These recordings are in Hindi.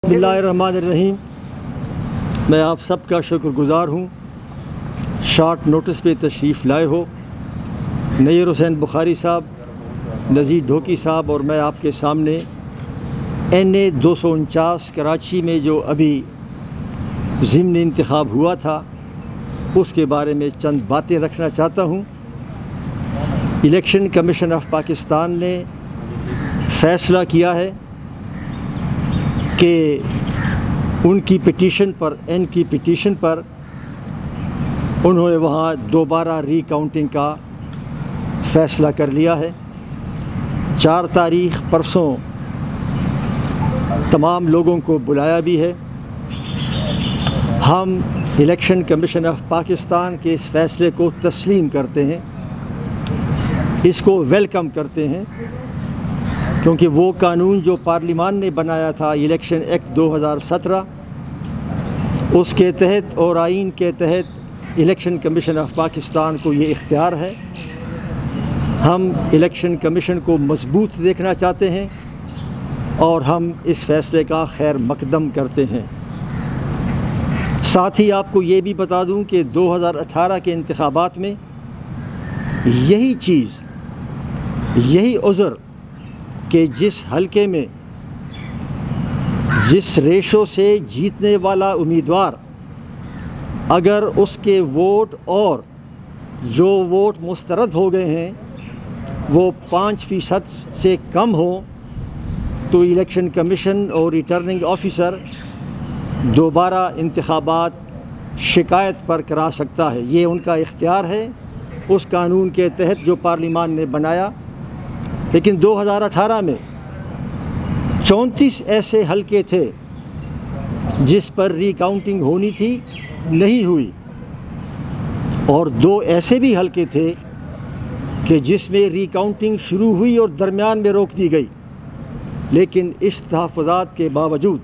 बिस्मिल्लाहिर्रहमानिर्रहीम। मैं आप सबका शुक्रगुज़ार हूँ शॉर्ट नोटिस पे तशरीफ़ लाए हो। नय्यर हुसैन बुखारी साहब, नज़ीर ढोकी साहब और मैं आपके सामने NA 249 कराची में जो अभी ज़िमनी इंतखाब हुआ था उसके बारे में चंद बातें रखना चाहता हूँ। इलेक्शन कमीशन ऑफ पाकिस्तान ने फ़ैसला किया है कि उनकी पिटीशन पर उन्होंने वहाँ दोबारा रीकाउंटिंग का फ़ैसला कर लिया है। 4 तारीख़ परसों तमाम लोगों को बुलाया भी है। हम इलेक्शन कमीशन ऑफ पाकिस्तान के इस फ़ैसले को तस्लीम करते हैं, इसको वेलकम करते हैं, क्योंकि वो कानून जो पार्लियामान ने बनाया था इलेक्शन एक्ट 2017 उसके तहत और आइन के तहत इलेक्शन कमीशन ऑफ पाकिस्तान को ये इख्तियार है। हम इलेक्शन कमीशन को मजबूत देखना चाहते हैं और हम इस फ़ैसले का खैर मकदम करते हैं। साथ ही आपको ये भी बता दूं कि 2018 के इंतखाबात में यही चीज़, यही उज़र कि जिस हलके में जिस रेशो से जीतने वाला उम्मीदवार अगर उसके वोट और जो वोट मुस्तरद हो गए हैं वो 5% से कम हो तो इलेक्शन कमीशन और रिटर्निंग ऑफिसर दोबारा इंतखाबात शिकायत पर करा सकता है। ये उनका इख्तियार है उस कानून के तहत जो पार्लियामान ने बनाया। लेकिन 2018 में 34 ऐसे हलके थे जिस पर रीकाउंटिंग होनी थी, नहीं हुई, और 2 ऐसे भी हलके थे कि जिसमें रीकाउंटिंग शुरू हुई और दरमियान में रोक दी गई। लेकिन इस तहफ़्फ़ुज़ात के बावजूद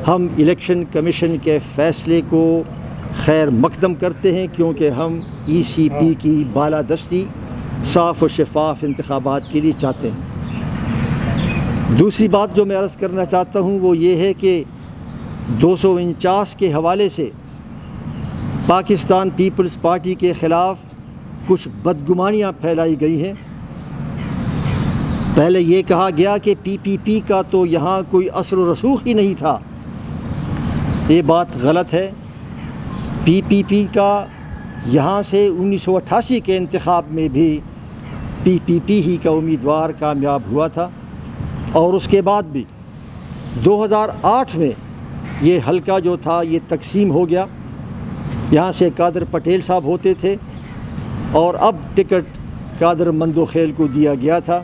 हम इलेक्शन कमीशन के फ़ैसले को खैर मकदम करते हैं, क्योंकि हम ECP की बालादस्ती साफ़ और शफ़ाफ़ इंतखाबात के लिए चाहते हैं। दूसरी बात जो मैं अर्ज़ करना चाहता हूँ वो ये है कि 249 के हवाले से पाकिस्तान पीपल्स पार्टी के ख़िलाफ़ कुछ बदगुमानियाँ फैलाई गई हैं। पहले ये कहा गया कि PPP का तो यहाँ कोई असर व रसूख ही नहीं था। ये बात गलत है। PPP का यहाँ से 1988 के इंतखाब में भी PPP ही का उम्मीदवार कामयाब हुआ था और उसके बाद भी 2008 में ये हलका जो था ये तकसीम हो गया। यहाँ से कादर पटेल साहब होते थे और अब टिकट कादर मंदोखेल को दिया गया था।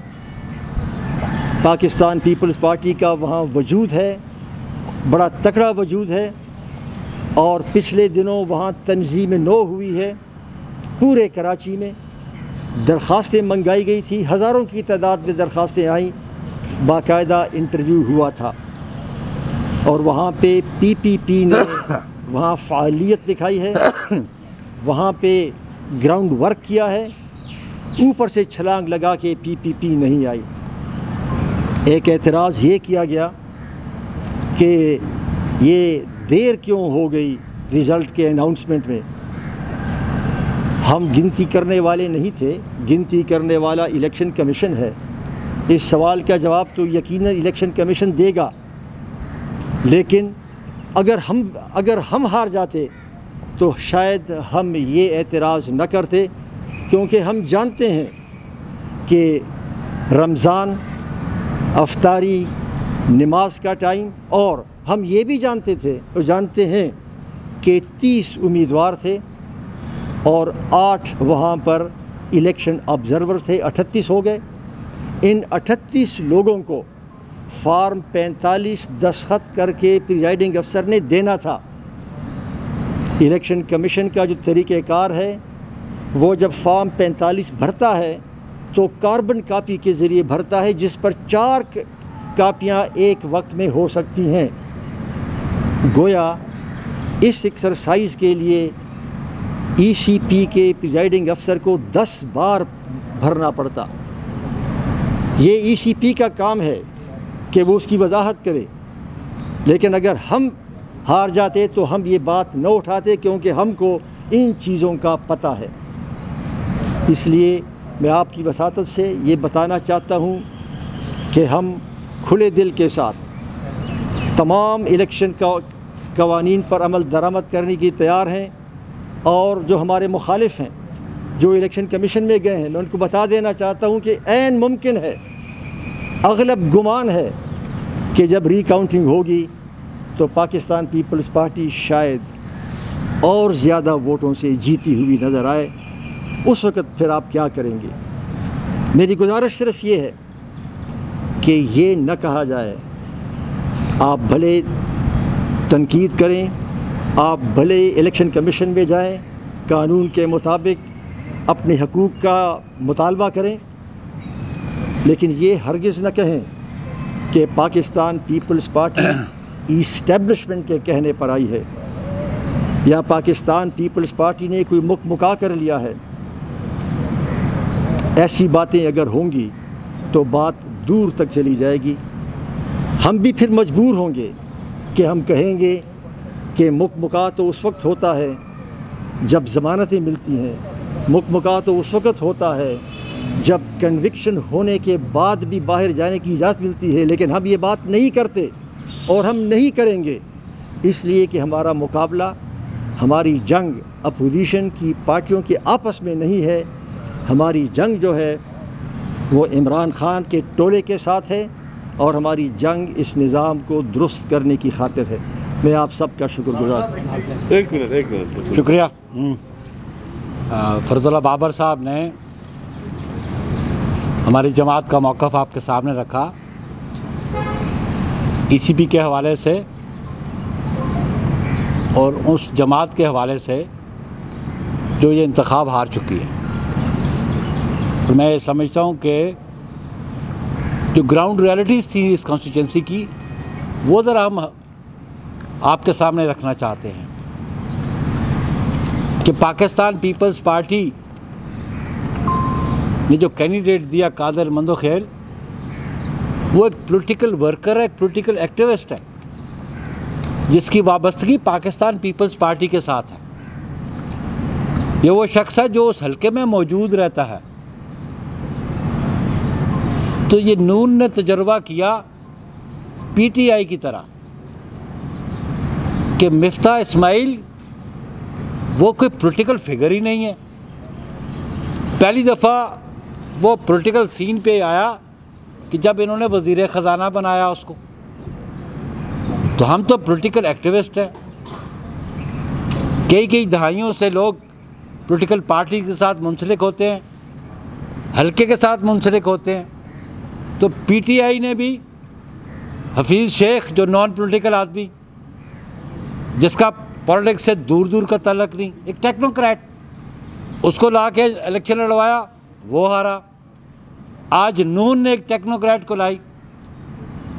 पाकिस्तान पीपल्स पार्टी का वहाँ वजूद है, बड़ा तकड़ा वजूद है, और पिछले दिनों वहाँ तंजीम नो हुई है। पूरे कराची में दरख्वास्तें मंगाई गई थी, हज़ारों की तादाद में दरख्वास्तें आईं, बाकायदा इंटरव्यू हुआ था और वहाँ पे PPP ने वहाँ फ़ालियत दिखाई है, वहाँ पे ग्राउंड वर्क किया है। ऊपर से छलांग लगा के PPP नहीं आई। एक एतराज़ ये किया गया कि ये देर क्यों हो गई रिज़ल्ट के अनाउंसमेंट में। हम गिनती करने वाले नहीं थे, गिनती करने वाला इलेक्शन कमीशन है। इस सवाल का जवाब तो यकीनन इलेक्शन कमीशन देगा। लेकिन अगर हम हार जाते तो शायद हम ये एतराज़ न करते, क्योंकि हम जानते हैं कि रमज़ान, अफ्तारी, नमाज का टाइम, और हम ये भी जानते हैं कि 30 उम्मीदवार थे और 8 वहाँ पर इलेक्शन ऑब्ज़र्वर थे, 38 हो गए। इन 38 लोगों को फार्म 45 दस्तखत करके प्रिजाइडिंग अफसर ने देना था। इलेक्शन कमीशन का जो तरीक़ेकार है वो जब फार्म 45 भरता है तो कार्बन कापी के ज़रिए भरता है, जिस पर 4 कापियाँ एक वक्त में हो सकती हैं। गोया इस एक्सरसाइज के लिए ECP के प्रिजाइडिंग अफसर को 10 बार भरना पड़ता। ये ECP का काम है कि वो उसकी वजाहत करे। लेकिन अगर हम हार जाते तो हम ये बात न उठाते, क्योंकि हमको इन चीज़ों का पता है। इसलिए मैं आपकी वसातत से ये बताना चाहता हूँ कि हम खुले दिल के साथ तमाम इलेक्शन का कवानीन पर अमल दरामद करने की तैयार हैं, और जो हमारे मुखालिफ हैं, जो इलेक्शन कमीशन में गए हैं, मैं उनको बता देना चाहता हूँ कि ऐन मुमकिन है, अगलब गुमान है कि जब रिकाउंटिंग होगी तो पाकिस्तान पीपल्स पार्टी शायद और ज़्यादा वोटों से जीती हुई नज़र आए। उस वक़्त फिर आप क्या करेंगे? मेरी गुजारिश सिर्फ ये है कि ये न कहा जाए, आप भले तनकीद करें, आप भले इलेक्शन कमीशन में जाएं, कानून के मुताबिक अपने हकूक़ का मुतालबा करें, लेकिन ये हरगिज़ न कहें कि पाकिस्तान पीपल्स पार्टी इस्टेब्लिशमेंट के कहने पर आई है, या पाकिस्तान पीपल्स पार्टी ने कोई मुका कर लिया है। ऐसी बातें अगर होंगी तो बात दूर तक चली जाएगी। हम भी फिर मजबूर होंगे कि हम कहेंगे कि मुका तो उस वक्त होता है जब ज़मानतें मिलती हैं, मुका तो उस वक्त होता है जब कन्विक्शन होने के बाद भी बाहर जाने की इजाज़त मिलती है। लेकिन हम ये बात नहीं करते और हम नहीं करेंगे, इसलिए कि हमारा मुकाबला, हमारी जंग अपोजिशन की पार्टियों के आपस में नहीं है। हमारी जंग जो है वो इमरान खान के टोले के साथ है, और हमारी जंग इस निज़ाम को दुरुस्त करने की खातिर है। मैं आप सब का शुक्रगुजार। एक मिनट शुक्रिया। फरजुल्लाह बाबर साहब ने हमारी जमात का मौक़िफ़ आपके सामने रखा, ECP के हवाले से और उस जमात के हवाले से जो ये इंतखाब हार चुकी है। तो मैं समझता हूँ कि जो ग्राउंड रियलिटीज़ थी इस कॉन्स्टिट्यूंसी की, वो ज़रा हम आपके सामने रखना चाहते हैं कि पाकिस्तान पीपल्स पार्टी ने जो कैंडिडेट दिया कादर मंदोखेल, वो एक पॉलिटिकल वर्कर है, एक पॉलिटिकल एक्टिविस्ट है, जिसकी वाबस्तगी पाकिस्तान पीपल्स पार्टी के साथ है। ये वो शख्स है जो उस हलके में मौजूद रहता है। तो ये नून ने तजर्बा किया PTI की तरह कि मिफ्ता इस्माइल वो कोई पॉलिटिकल फिगर ही नहीं है। पहली दफ़ा वो पॉलिटिकल सीन पे आया कि जब इन्होंने वज़ीर ख़जाना बनाया उसको। तो हम तो पॉलिटिकल एक्टिविस्ट हैं, कई दहाइयों से लोग पॉलिटिकल पार्टी के साथ मुंसलिक होते हैं, हल्के के साथ मुंसलिक होते हैं। तो PTI ने भी हफीज़ शेख, जो नॉन पॉलिटिकल आदमी, जिसका पॉलिटिक्स से दूर दूर का ताल्लुक़ नहीं, एक टेक्नोक्रेट, उसको ला के इलेक्शन लड़वाया, वो हारा। आज नून ने एक टेक्नोक्रेट को लाई,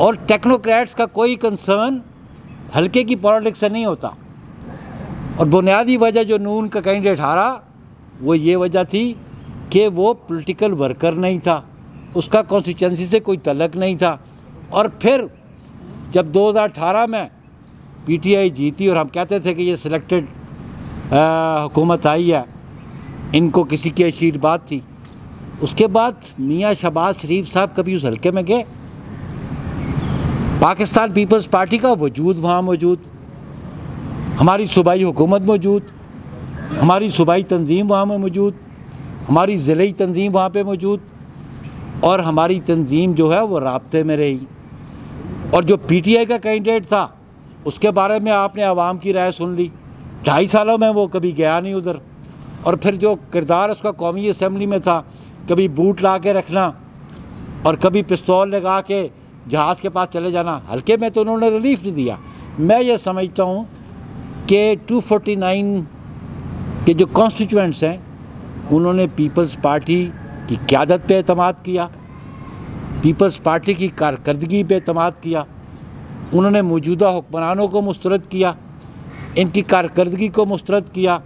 और टेक्नोक्रेट्स का कोई कंसर्न हल्के की पॉलिटिक्स से नहीं होता। और बुनियादी वजह जो नून का कैंडिडेट हारा, वो ये वजह थी कि वो पॉलिटिकल वर्कर नहीं था, उसका कॉन्स्टिट्यूंसी से कोई तल्लुक़ नहीं था। और फिर जब 2018 में PTI जीती और हम कहते थे कि ये सिलेक्टेड हुकूमत आई है, इनको किसी की आशीर्वाद थी, उसके बाद मियाँ शहबाज शरीफ साहब कभी उस हल्के में गए? पाकिस्तान पीपल्स पार्टी का वजूद वहाँ मौजूद, हमारी सूबाई हुकूमत मौजूद, हमारी सूबाई तंजीम वहाँ में मौजूद, हमारी ज़िले तंजीम वहाँ पे मौजूद, और हमारी तंजीम जो है वो राब्ते में रही। और जो PTI का कैंडिडेट था, उसके बारे में आपने आवाम की राय सुन ली। 2.5 सालों में वो कभी गया नहीं उधर। और फिर जो किरदार उसका कौमी असम्बली में था, कभी बूट ला के रखना और कभी पिस्तौल लगा के जहाज़ के पास चले जाना, हल्के में तो उन्होंने रिलीफ नहीं दिया। मैं ये समझता हूँ कि 249 के जो कॉन्स्टिट्यूएंट्स हैं, उन्होंने पीपल्स पार्टी की क़यादत पे एतमाद किया, पीपल्स पार्टी की कारकर्दगी पे एतमाद किया, उन्होंने मौजूदा हुक्मरानों को मुस्तरद किया, इनकी कारकर्दगी को मुस्तरद किया।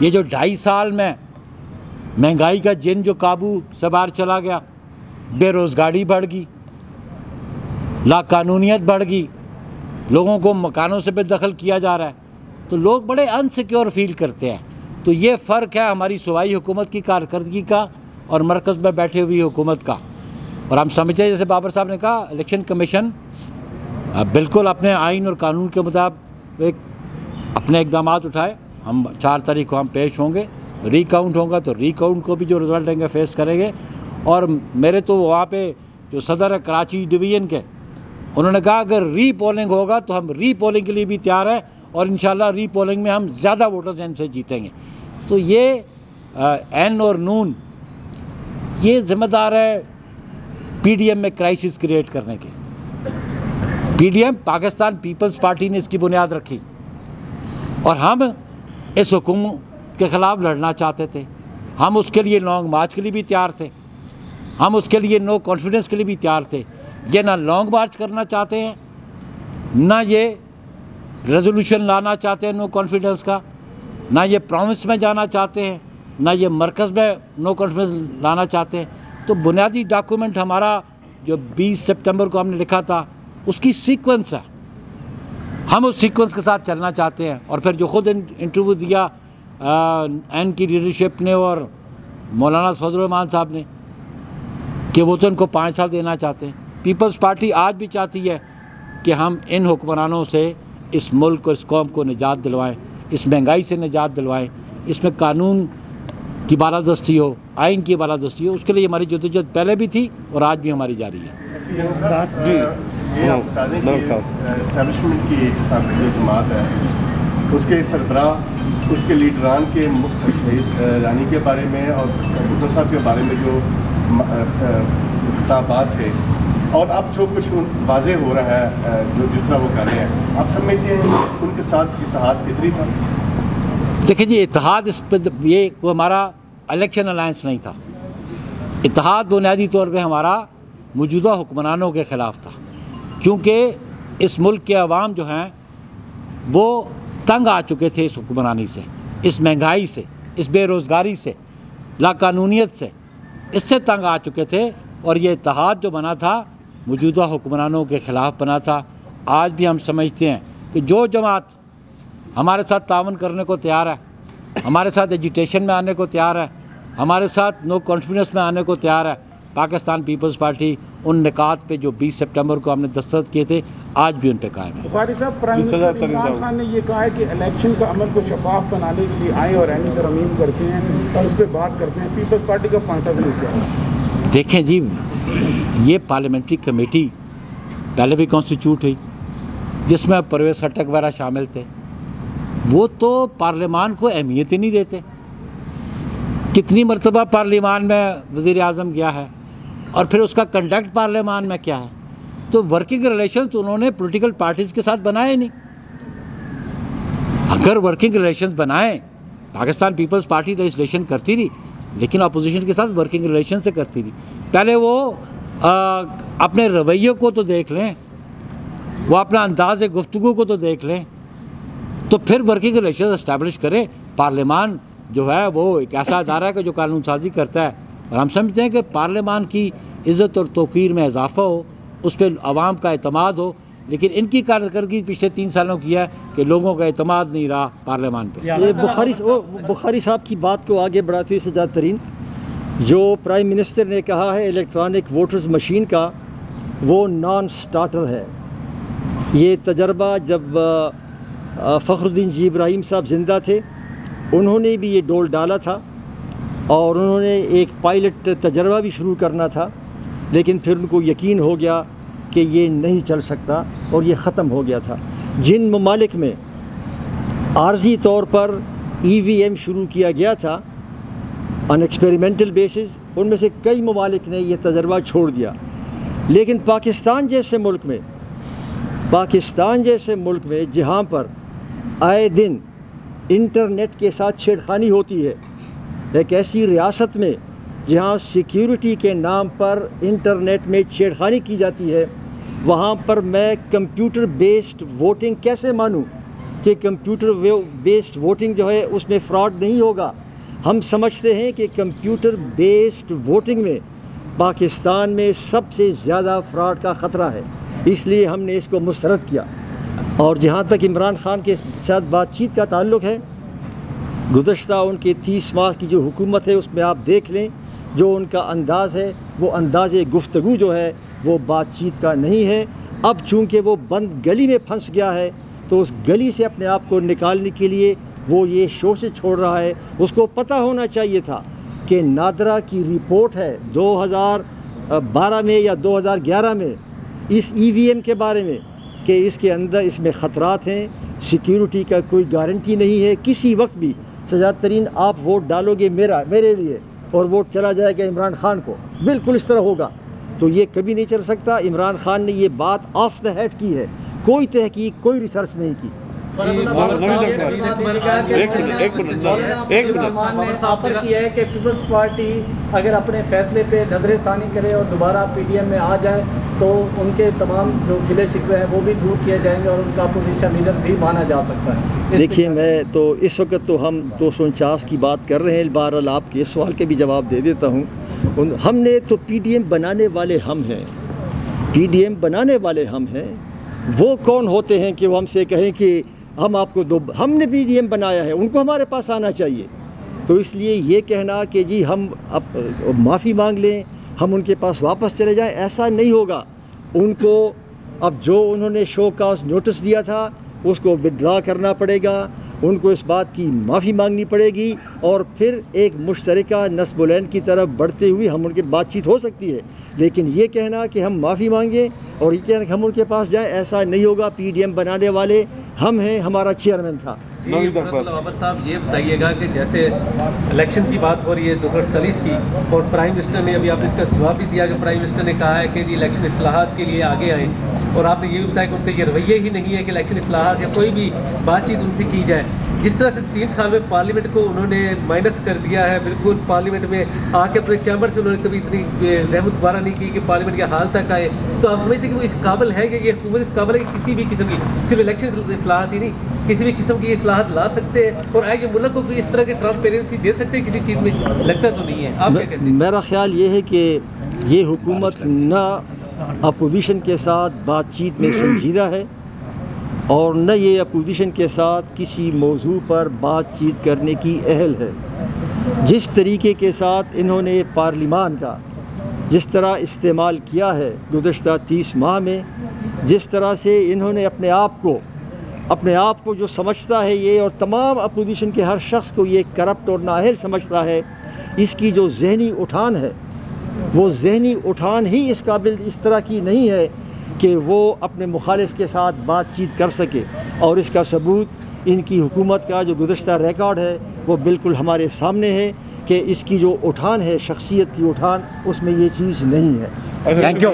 ये जो 2.5 साल में महंगाई का जिन जो काबू से बाहर चला गया, बेरोज़गारी बढ़ गई, लाकानूनियत बढ़ गई, लोगों को मकानों से बेदखल किया जा रहा है, तो लोग बड़े अनसिक्योर फील करते हैं। तो ये फ़र्क है हमारी सूबाई हुकूमत की कारकर्दगी का और मरकज़ में बैठे हुई हुकूमत का। और हम समझते हैं, जैसे बाबर साहब ने कहा, इलेक्शन कमीशन बिल्कुल अपने आइन और कानून के मुताबिक अपने इक़दाम उठाए। हम 4 तारीख को हम पेश होंगे, रिकाउंट होगा तो रिकाउंट को भी जो रिज़ल्ट आएंगे फेस करेंगे। और मेरे तो वहाँ पे जो सदर है कराची डिवीज़न के, उन्होंने कहा अगर रीपोलिंग होगा तो हम रीपोलिंग के लिए भी तैयार हैं और इंशाल्लाह रीपोलिंग में हम ज़्यादा वोटर्स इनसे जीतेंगे। तो ये एन और नून ये ज़िम्मेदार है पीडीएम में क्राइसिस क्रिएट करने के। पीडीएम पाकिस्तान पीपल्स पार्टी ने इसकी बुनियाद रखी और हम इस हुकूमत के ख़िलाफ़ लड़ना चाहते थे। हम उसके लिए लॉन्ग मार्च के लिए भी तैयार थे, हम उसके लिए नो कॉन्फिडेंस के लिए भी तैयार थे। ये ना लॉन्ग मार्च करना चाहते हैं, ना ये रेजोल्यूशन लाना चाहते हैं नो कॉन्फिडेंस का, ना ये प्रॉमिस में जाना चाहते हैं, ना ये मरकज़ में नो कॉन्फिडेंस लाना चाहते हैं। तो बुनियादी डॉक्यूमेंट हमारा जो 20 सितंबर को हमने लिखा था उसकी सीक्वेंस है, हम उस सीक्वेंस के साथ चलना चाहते हैं। और फिर जो ख़ुद इंटरव्यू दिया एन की लीडरशिप ने और मौलाना फजल रहमान साहब ने कि वो तो इनको 5 साल देना चाहते हैं। पीपल्स पार्टी आज भी चाहती है कि हम इन हुक्मरानों से इस मुल्क और इस कौम को निजात दिलवाएं, इस महंगाई से निजात दिलवाएं, इसमें कानून की बालादस्ती हो, आइन की बालादस्ती हो। उसके लिए हमारी जद्दोजहद पहले भी थी और आज भी हमारी जारी है। ये आप बता दें कि एस्टैब्लिशमेंट की एक जो जमात है उसके सरबराह, उसके लीडरान के शहीद रानी के बारे में और भुट्टो साहब के बारे में जो खिताबात थे और अब जो कुछ वाजे हो रहा है जो जिस तरह वो कर रहे हैं, आप समझते हैं उनके साथ इत्तेहाद फितरी था? देखिए जी, इत्तेहाद इस पर ये कोई हमारा इलेक्शन अलायंस नहीं था। इत्तेहाद बुनियादी तौर पे हमारा मौजूदा हुक्मरानों के ख़िलाफ़ था, क्योंकि इस मुल्क के अवाम जो हैं वो तंग आ चुके थे इस हुक्मरानी से, इस महंगाई से, इस बेरोज़गारी से, लाकानूनियत से, इससे तंग आ चुके थे। और ये इत्तेहाद जो बना था मौजूदा हुक्मरानों के ख़िलाफ़ बना था। आज भी हम समझते हैं कि जो जमात हमारे साथ तावन करने को तैयार है, हमारे साथ एजिटेशन में आने को तैयार है, हमारे साथ नो कॉन्फिडेंस में आने को तैयार है, पाकिस्तान पीपल्स पार्टी उन निकात पे जो 20 सितंबर को हमने दस्तखत किए थे आज भी उन पे कायम है। बुखारी साहब, प्राइम मिनिस्टर इमरान खान ने ये कहा है कि इलेक्शन का अमल को शफाफ बनाने के लिए आए और ऐनी तरमीम करते हैं और उस पर बात करते हैं। पीपल्स पार्टी का पॉइंट ऑफ व्यू क्या है? देखें जी, ये पार्लियामेंट्री कमेटी पहले भी कॉन्स्टिट्यूट हुई जिसमें परवेज़ खट्टक वगैरह शामिल थे, वो तो पार्लियामान को अहमियत ही नहीं देते। कितनी मरतबा पार्लियामान में वज़ीर आज़म गया है और फिर उसका कंडक्ट पार्लियामान में क्या है। तो वर्किंग रिलेशंस तो उन्होंने पॉलिटिकल पार्टीज़ के साथ बनाए नहीं। अगर वर्किंग रिलेशंस बनाए, पाकिस्तान पीपल्स पार्टी लेजिस्लेशन करती रही लेकिन अपोजिशन के साथ वर्किंग रिलेशन से करती रही। पहले वो अपने रवैये को तो देख लें, वो अपना अंदाज़ गुफ्तगू को तो देख लें, तो फिर वर्किंग रिलेशन इस्टेब्लिश करें। पार्लियामान जो है वो एक ऐसा अदारा है कि जो कानून साजी करता है और हम समझते हैं कि पार्लियामान की इज़्ज़त और तौक़ीर में इजाफ़ा हो, उस पर आवाम का एतमाद हो। लेकिन इनकी कारकर्दगी पिछले 3 सालों की है कि लोगों का एतमाद नहीं रहा पार्लियामान पर। ये बुखारी साहब की बात को आगे बढ़ाते हुए सजाद तरीन, जो प्राइम मिनिस्टर ने कहा है इलेक्ट्रॉनिक वोटर्स मशीन का, वो नॉन स्टार्टर है। ये तजर्बा जब फ़खरुद्दीन जी इब्राहिम साहब ज़िंदा थे उन्होंने भी ये डोल डाला था और उन्होंने एक पायलट तजर्बा भी शुरू करना था, लेकिन फिर उनको यकीन हो गया कि ये नहीं चल सकता और ये ख़त्म हो गया था। जिन ममालिक में आर्जी तौर पर EVM शुरू किया गया था ऑन एक्सपेरिमेंटल बेसिस, उनमें से कई ममालिक ने यह तजर्बा छोड़ दिया। लेकिन पाकिस्तान जैसे मुल्क में जहाँ पर आए दिन इंटरनेट के साथ छेड़खानी होती है, एक ऐसी रियासत में जहाँ सिक्योरिटी के नाम पर इंटरनेट में छेड़खानी की जाती है, वहाँ पर मैं कंप्यूटर बेस्ड वोटिंग कैसे मानूँ कि कंप्यूटर बेस्ड वोटिंग जो है उसमें फ्रॉड नहीं होगा। हम समझते हैं कि कंप्यूटर बेस्ड वोटिंग में पाकिस्तान में सबसे ज़्यादा फ्रॉड का ख़तरा है, इसलिए हमने इसको मुस्तरद किया। और जहाँ तक इमरान खान के साथ बातचीत का ताल्लुक़ है, गुज़श्ता उनके 30 माह की जो हुकूमत है उसमें आप देख लें, जो उनका अंदाज़ है वो अंदाज़ गुफ्तगू जो है वो बातचीत का नहीं है। अब चूँकि वो बंद गली में फंस गया है तो उस गली से अपने आप को निकालने के लिए वो ये शोशे छोड़ रहा है। उसको पता होना चाहिए था कि नादरा की रिपोर्ट है 2012 में या 2011 में इस EVM के बारे में कि इसके अंदर इसमें ख़तरात हैं, सिक्योरिटी का कोई गारंटी नहीं है, किसी वक्त भी सजाद तरीन आप वोट डालोगे मेरे लिए और वोट चला जाएगा इमरान खान को, बिल्कुल इस तरह होगा। तो ये कभी नहीं चल सकता। इमरान खान ने ये बात ऑफ द हेड की है, कोई तहकीक कोई रिसर्च नहीं की। ऑफर किया है कि पीपल्स पार्टी अगर अपने फैसले पे नजरसानी करे और दोबारा PDM में आ जाए तो उनके तमाम जो गिले शिकवे हैं वो भी दूर किए जाएंगे और उनका अपोजिशन लीडर भी माना जा सकता है। देखिए, मैं तो इस वक्त तो हम 249 की बात कर रहे हैं, बहरहाल आपके इस सवाल के भी जवाब दे देता हूँ। हमने तो PDM बनाने वाले हम हैं, PDM बनाने वाले हम हैं। वो कौन होते हैं कि वो हमसे कहें कि हम आपको दो, हमने PDM बनाया है, उनको हमारे पास आना चाहिए। तो इसलिए ये कहना कि जी हम अब माफ़ी मांग लें, हम उनके पास वापस चले जाएं, ऐसा नहीं होगा। उनको अब जो उन्होंने शो काज नोटिस दिया था उसको विड्रा करना पड़ेगा, उनको इस बात की माफ़ी मांगनी पड़ेगी और फिर एक मुश्तरका नस्बुलैन की तरफ बढ़ते हुए हम उनकी बातचीत हो सकती है। लेकिन ये कहना कि हम माफ़ी मांगें और ये कहना कि हम उनके पास जाएं, ऐसा नहीं होगा। PDM बनाने वाले हम हैं, हमारा चेयरमैन था। जी अहमद साहब, ये बताइएगा कि जैसे इलेक्शन की बात हो रही है 248 की, और प्राइम मिनिस्टर ने अभी आपने इसका जवाब भी दिया कि प्राइम मिनिस्टर ने कहा है कि जी इलेक्शन इस्लाहात के लिए आगे आएँ, और आपने ये भी बताया कि उनका ये रवैया ही नहीं है कि इलेक्शन इस्लाहात या कोई भी बातचीत उनसे की जाए। जिस तरह से 3 साल में पार्लियामेंट को उन्होंने माइनस कर दिया है, बिल्कुल पार्लियामेंट में आके अपने चैम्बर से उन्होंने कभी इतनी रहमत दोबारा नहीं की कि पार्लियामेंट के हाल तक आए। तो आप समझते हैं कि वो इस काबिल है कि ये हुकूमत इस काबिल है कि किसी भी किस्म की, सिर्फ इलेक्शन इस्लाहात ही नहीं, किसी भी किस्म की इस्लाहात ला सकते हैं और आगे मुल्क को भी इस तरह की ट्रांसपेरेंसी दे सकते हैं किसी चीज़ में? लगता तो नहीं है। आप क्या कहते हैं? मेरा ख्याल ये है कि ये हुकूमत ना अपोजिशन के साथ बातचीत में संजीदा है और न ये अपोजिशन के साथ किसी मौजू पर बातचीत करने की अहल है। जिस तरीके के साथ इन्होंने पार्लिमान का जिस तरह इस्तेमाल किया है गुज़श्ता 30 माह में, जिस तरह से इन्होंने अपने आप को जो समझता है ये, और तमाम अपोजिशन के हर शख्स को ये करप्ट और नाअहल समझता है, इसकी जो जहनी उठान है वो जहनी उठान ही इस काबिल इस तरह की नहीं है कि वो अपने मुखालिफ के साथ बातचीत कर सके। और इसका सबूत इनकी हुकूमत का जो गुज़श्ता रिकॉर्ड है वो बिल्कुल हमारे सामने है कि इसकी जो उठान है, शख्सियत की उठान, उसमें ये चीज़ नहीं है। Thank you.